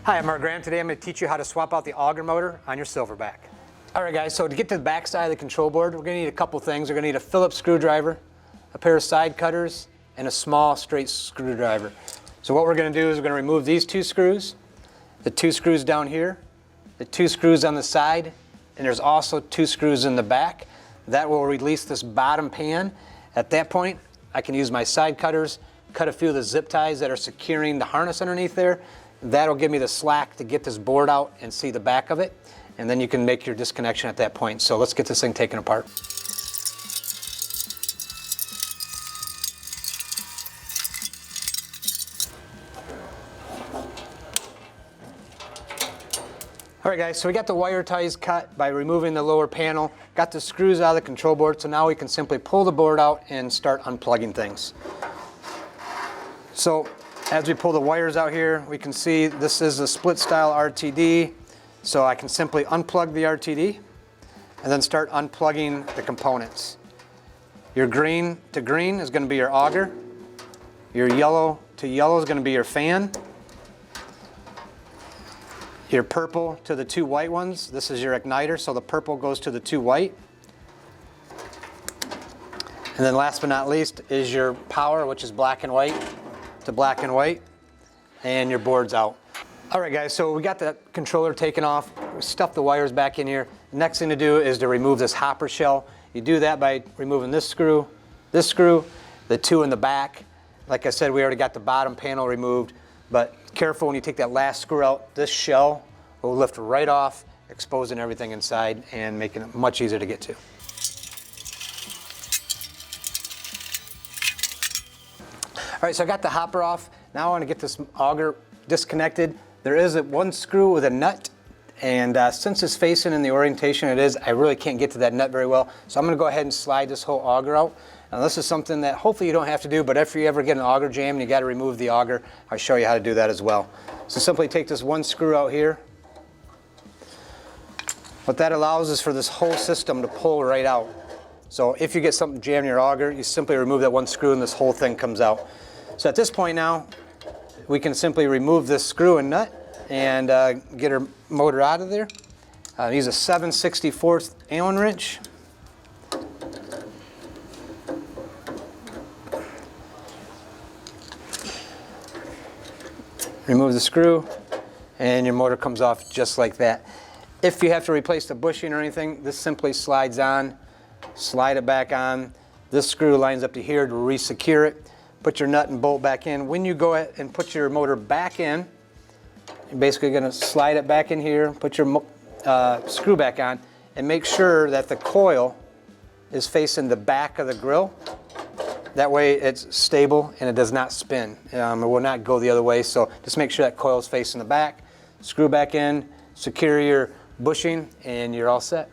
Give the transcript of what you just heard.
Hi, I'm Mark Graham. Today I'm going to teach you how to swap out the auger motor on your Silverbac. Alright guys, so to get to the back side of the control board, we're going to need a couple things. We're going to need a Phillips screwdriver, a pair of side cutters, and a small straight screwdriver. So what we're going to do is we're going to remove these two screws, the two screws down here, the two screws on the side, and there's also two screws in the back. That will release this bottom pan. At that point, I can use my side cutters, cut a few of the zip ties that are securing the harness underneath there. That'll give me the slack to get this board out and see the back of it. And then you can make your disconnection at that point. So let's get this thing taken apart. Alright guys, so we got the wire ties cut by removing the lower panel, got the screws out of the control board, so now we can simply pull the board out and start unplugging things. So as we pull the wires out here, we can see this is a split style RTD, so I can simply unplug the RTD and then start unplugging the components. Your green to green is going to be your auger, your yellow to yellow is going to be your fan, your purple to the two white ones, this is your igniter, so the purple goes to the two white. And then last but not least is your power, which is black and white to black and white, and your board's out. Alright guys, so we got the controller taken off, we stuffed the wires back in here. The next thing to do is to remove this hopper shell. You do that by removing this screw, the two in the back. Like I said, we already got the bottom panel removed, but careful when you take that last screw out, this shell will lift right off, exposing everything inside and making it much easier to get to. Alright, so I got the hopper off. Now I want to get this auger disconnected. There is one screw with a nut, and since it's facing in the orientation it is, I really can't get to that nut very well. So I'm going to go ahead and slide this whole auger out. Now this is something that hopefully you don't have to do, but if you ever get an auger jam and you got to remove the auger, I'll show you how to do that as well. So simply take this one screw out here. What that allows is for this whole system to pull right out. So if you get something jammed in your auger, you simply remove that one screw and this whole thing comes out. So at this point now, we can simply remove this screw and nut and get our motor out of there. Use a 7/64 Allen wrench. Remove the screw and your motor comes off just like that. If you have to replace the bushing or anything, this simply slides on, slide it back on. This screw lines up to here to re-secure it. Put your nut and bolt back in. When you go ahead and put your motor back in, you're basically going to slide it back in here, put your screw back on, and make sure that the coil is facing the back of the grill. That way it's stable and it does not spin. It will not go the other way, so just make sure that coil is facing the back. Screw back in, secure your bushing, and you're all set.